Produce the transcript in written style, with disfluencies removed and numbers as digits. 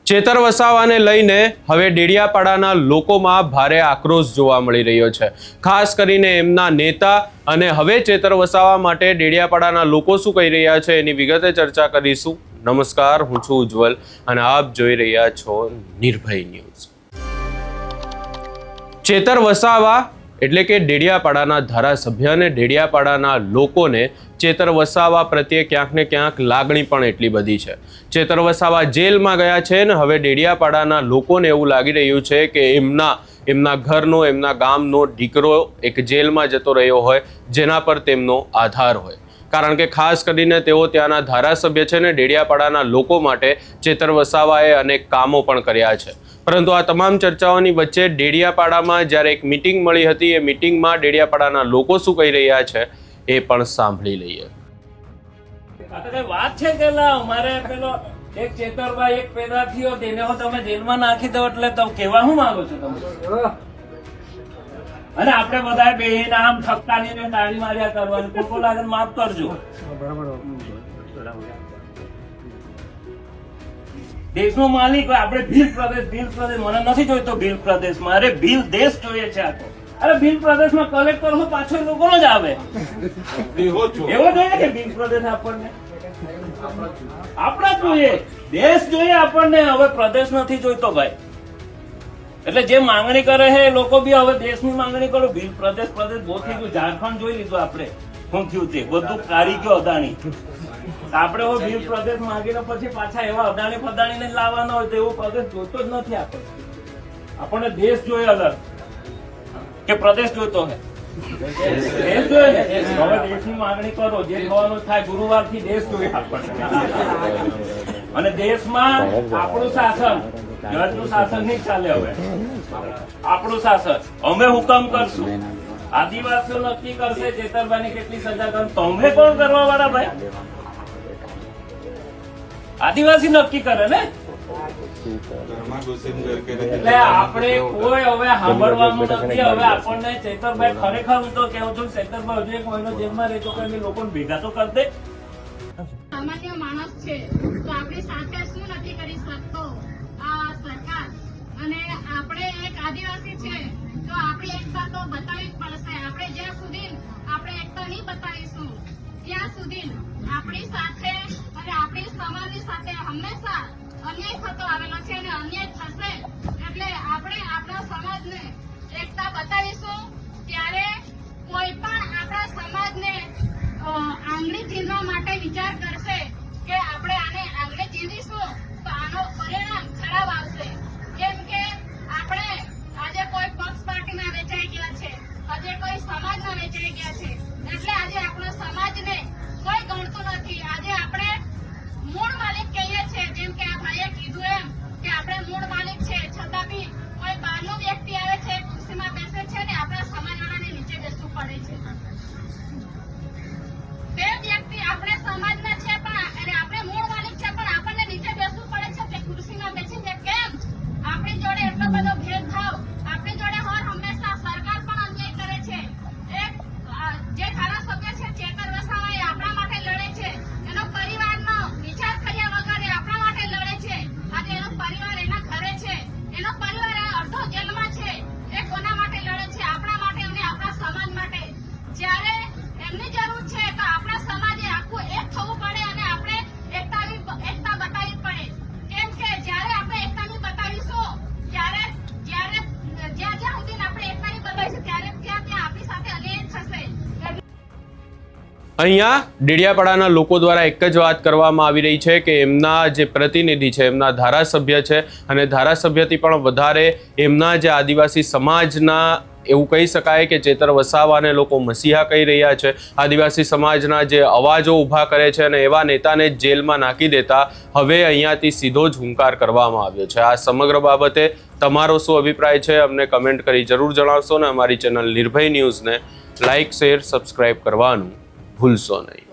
ચેતર વસાવાને લઈને હવે ડેડિયાપાડાના લોકોમાં ભારે આક્રોશ જોવા મળી રહ્યો છે। ખાસ કરીને એમના નેતા અને હવે ચેતર વસાવા માટે ડેડિયાપાડાના લોકો શું કહી રહ્યા છે એની વિગતે ચર્ચા કરીશું। નમસ્કાર, હું છું ઉજ્જવલ અને આપ જોઈ રહ્યા છો નિર્ભય ન્યૂઝ। ચેતર વસાવા એટલે કે ડેડિયાપાડાના ધારાસભ્ય અને ડેડિયાપાડાના લોકોને ચેતર વસાવા પ્રત્યે ક્યાંક ને ક્યાંક લાગણી પણ એટલી બધી છે। ચેતર વસાવા જેલમાં ગયા છે ને હવે ડેડિયાપાડાના લોકોને એવું લાગી રહ્યું છે કે એમના ઘરનો, એમના ગામનો દીકરો એક જેલમાં જતો રહ્યો હોય જેના પર તેમનો આધાર હોય। કારણ કે ખાસ કરીને તેઓ ત્યાંના ધારાસભ્ય છે ને ડેડિયાપાડાના લોકો માટે ચેતર વસાવાએ અનેક કામો પણ કર્યા છે। પરંતુ આ તમામ ચર્ચાઓની વચ્ચે ડેડિયાપાડામાં જ્યારે એક મીટિંગ મળી હતી, એ મીટિંગમાં ડેડિયાપાડાના લોકો શું કહી રહ્યા છે એ પણ સાંભળી લઈએ। વાત છે કે અમારે પેલો એક ચેતરભાઈ એક પેદા થયો તેને તમે જેલમાં નાખી દો એટલે તો કેવા શું માંગો છો તમે? અને આપણે બધા બેહીને આમ ઠપકારીને તાળી માર્યા કરવાની, ખોટું લાગે માફ કરજો। દેશનો માલિક આપણે ભીલ પ્રદેશ મને નથી જોઈતો ભીલ પ્રદેશ, મારે ભીલ દેશ જોઈએ છે। આખો અરે ભીલ પ્રદેશમાં કલેક્ટર હું પાછો લોકો જ આવે એવો જોઈએ કે ભીલ પ્રદેશ આપણને આપણા જોઈએ, દેશ જોઈએ આપણને। હવે પ્રદેશ નથી જોઈતો ભાઈ, એટલે જે માંગણી કરે છે એ લોકો બી હવે દેશની માંગણી કરો। ભીલ પ્રદેશ બહુ થઈ ગયું, ઝારખંડ જોઈ લીધું આપણે શું થયું તે, બધું કાઢી ગયો અદાણી। આપણે હવે ભીલ પ્રદેશ માંગીને પછી પાછા એવા અદાણી ફદાણીને લાવવાના હોય તો એવો પ્રદેશ જોઈતો જ નથી આપણને દેશ જોઈએ અલગ કે પ્રદેશ જોઈતો હે? દેશ જોઈએ ને, હવે દેશની માંગણી કરો, જે થવાનું થાય। ગુરુવારથી દેશ જોઈએ આપણને, અને દેશમાં આપણું શાસન, જજનું શાસન નહીં ચાલે। હવે આપણું શાસન અમે હુકમ કરશું, આદિવાસીઓ નક્કી કરશે ચેતરભાઈની કેટલી સજા કરશે। તમે કોણ કરવા વાળા ભાઈ? આદિવાસી નક્કી કરે ને, એટલે આપણે કોઈ હવે સાંભળવાનું નથી। હવે આપણને ચેતરભાઈ ખરેખર હું તો કેવું છું, ચેતરભાઈ હજુ એક મહિનો જેલમાં રહેતો કે લોકોને ભેગા તો કરી દે। સામાન્ય માણસ છે તો આપણી સાથે શું નથી કરી શકતો આ સરકાર? અને આપણે એક આદિવાસી છે તો આપણી એકતા તો બતાવવી જ પડશે। આપણે જ્યાં સુધી આપણે એકતા નહીં બતાવીશું ત્યાં સુધી આપણી સાથે અને આપણી સમાજની સાથે હંમેશા અન્યાય થતો આવેલો છે અને અન્યાય થશે। એટલે આપણે આપણા સમાજને એકતા બતાવીશું ત્યારે કોઈ પણ આપણા સમાજને આંગળી ચીરવા માટે વિચાર કરશે કે આપણે આને આંગળી ચીરીશું તો આનો પરિણામ ખરાબ આવશે। કેમ કે આપણે આજે કોઈ પક્ષ પાર્ટીમાં વેચાઈ ગયા છે, આજે કોઈ સમાજમાં વેચાઈ ગયા છે, એટલે આજે આપણો સમાજને કોઈ ગણતું નથી। આજે આપણે મૂળ માલિક કહીએ છીએ, જેમ કે આ ભાઈએ કીધું એમ કે આપણે મૂળ માલિક છે, છતાં બી કોઈ બહારનો વ્યક્તિ આવે છે, ખુરશીમાં બેસે છે ને આપણા સમાજવાળાને નીચે બેસવું પડે છે। તે વ્યક્તિ આપણે સમાજના છે પણ આપણે મૂળ માલિક છે પણ આપણને નીચે બેસવું પડે છે, તે ખુરશીમાં બેસી છે કેમ? આપણી જોડે એટલો બધો ભેદભાવ, આપણી જોડે હર હંમેશા સરકાર પણ અન્યાય કરે છે। એક જે ધારાસભ્ય છે ચેતર વસાવા એ આપણા માટે લડે છે, એનો પરિવારનો વિચાર કર્યા વગર આપણા માટે લડે છે। આજે એનો પરિવાર એના ઘરે છે, એનો પરિવાર અડધો જેલમાં છે, એ કોના માટે લડે છે? આપણા માટે અને આપણા સમાજ માટે। જ્યારે એમની જરૂર છે તો આપણા સમાજે આખું એક થવું પડે અને આપણે એકતા બતાવવી પડે। કેમ કે જ્યારે આપણે એકતા નહીં બતાવીશું ત્યારે જ્યાં સુધી આપણે એકતા નહીં બતાવીશું ત્યારે ત્યાં આપણી સાથે અન્યાય થશે। અહીંયા ડેડિયાપાડાના લોકો દ્વારા એક જ વાત કરવામાં આવી રહી છે કે એમના જે પ્રતિનિધિ છે, એમના ધારાસભ્ય છે અને ધારાસભ્યથી પણ વધારે એમના જે આદિવાસી સમાજના, એવું કહી શકાય કે ચેતર વસાવાને લોકો મસીહા કહી રહ્યા છે। આદિવાસી સમાજના જે અવાજો ઊભા કરે છે અને એવા નેતાને જેલમાં નાખી દેતા હવે અહીંયાથી સીધો જ હુંકાર કરવામાં આવ્યો છે। આ સમગ્ર બાબતે તમારો શું અભિપ્રાય છે અમને કમેન્ટ કરી જરૂર જણાવશો ને અમારી ચેનલ નિર્ભય ન્યૂઝને લાઇક, શેર, સબસ્ક્રાઇબ કરવાનું ભૂલશો નહીં।